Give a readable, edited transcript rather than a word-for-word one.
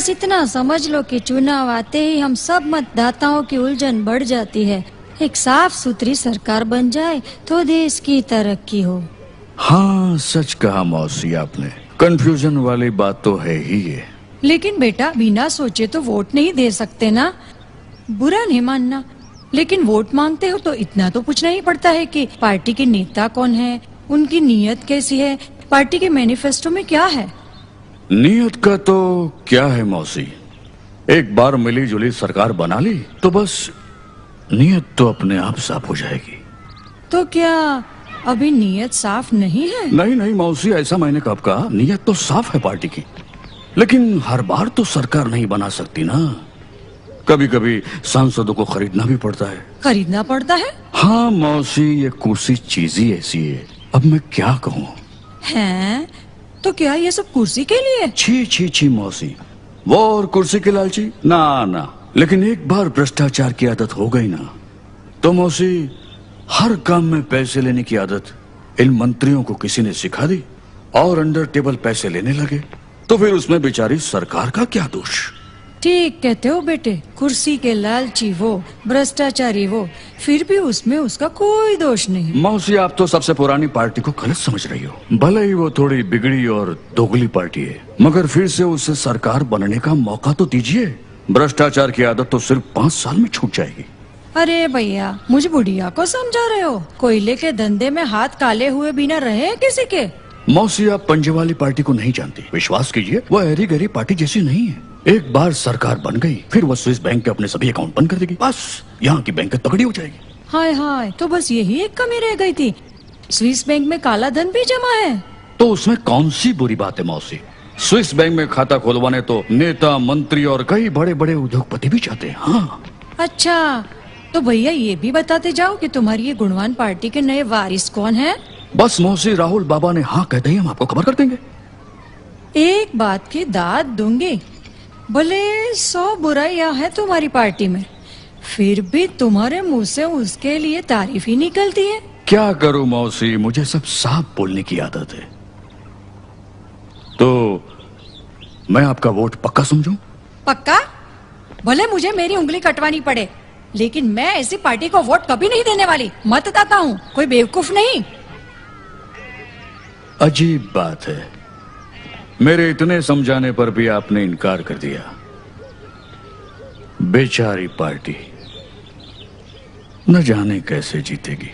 बस इतना समझ लो कि चुनाव आते ही हम सब मतदाताओं की उलझन बढ़ जाती है। एक साफ सुथरी सरकार बन जाए तो देश की तरक्की हो। हाँ, सच कहा मौसी आपने। कंफ्यूजन वाली बात तो है ही ये। लेकिन बेटा, बिना सोचे तो वोट नहीं दे सकते ना। बुरा नहीं मानना, लेकिन वोट मांगते हो तो इतना तो पूछना ही पड़ता है कि पार्टी के नेता कौन है, उनकी नीयत कैसी है, पार्टी के मैनिफेस्टो में क्या है। नियत का तो क्या है मौसी, एक बार मिली जुली सरकार बना ली तो बस नियत तो अपने आप साफ हो जाएगी। तो क्या अभी नियत साफ नहीं है? नहीं नहीं मौसी, ऐसा मैंने कब कहा। नियत तो साफ है पार्टी की, लेकिन हर बार तो सरकार नहीं बना सकती ना। कभी कभी सांसदों को खरीदना भी पड़ता है। खरीदना पड़ता है? हाँ मौसी, ये कुर्सी चीज ही ऐसी है, अब मैं क्या कहूँ। हैं? तो क्या ये सब कुर्सी के लिए? छी छी छी मौसी, वो और कुर्सी के लालची ना ना। लेकिन एक बार भ्रष्टाचार की आदत हो गई ना तो मौसी, हर काम में पैसे लेने की आदत इन मंत्रियों को किसी ने सिखा दी और अंडर टेबल पैसे लेने लगे, तो फिर उसमें बेचारी सरकार का क्या दोष। ठीक कहते हो बेटे, कुर्सी के लालची वो, भ्रष्टाचारी वो, फिर भी उसमें उसका कोई दोष नहीं। मौसी, आप तो सबसे पुरानी पार्टी को गलत समझ रही हो। भले ही वो थोड़ी बिगड़ी और दोगली पार्टी है, मगर फिर से उसे सरकार बनने का मौका तो दीजिए। भ्रष्टाचार की आदत तो सिर्फ 5 साल में छूट जाएगी। अरे भैया, मुझे बुढ़िया को समझा रहे हो? कोयले के धंधे में हाथ काले हुए बिना रहे हैं किसी के? मौसी, आप पंजे वाली पार्टी को नहीं जानती। विश्वास कीजिए, वो हरी गहरी पार्टी जैसी नहीं है। एक बार सरकार बन गई, फिर वो स्विस बैंक के अपने सभी अकाउंट बंद कर देगी। बस यहाँ की बैंक तगड़ी हो जाएगी। हाय हाय, तो बस यही एक कमी रह गई थी, स्विस बैंक में काला धन भी जमा है। तो उसमें कौन सी बुरी बात है मौसी? स्विस बैंक में खाता खुलवाने तो नेता, मंत्री और कई बड़े बड़े उद्योगपति भी चाहते हैं। हाँ। अच्छा, तो भैया ये भी बताते जाओ कि तुम्हारी ये गुणवान पार्टी के नए वारिस कौन है? बस मौसी, राहुल बाबा ने हाँ कहते ही हम आपको खबर कर देंगे। एक बात की दाद दूंगी, भले 100 बुराइयां है तुम्हारी पार्टी में, फिर भी तुम्हारे मुंह से उसके लिए तारीफ ही निकलती है। क्या करूं मौसी, मुझे सब साफ बोलने की आदत है। तो मैं आपका वोट पक्का समझूं? पक्का? भले मुझे मेरी उंगली कटवानी पड़े, लेकिन मैं ऐसी पार्टी को वोट कभी नहीं देने वाली। मतदाता हूँ, कोई बेवकूफ नहीं। अजीब बात है, मेरे इतने समझाने पर भी आपने इनकार कर दिया। बेचारी पार्टी न जाने कैसे जीतेगी।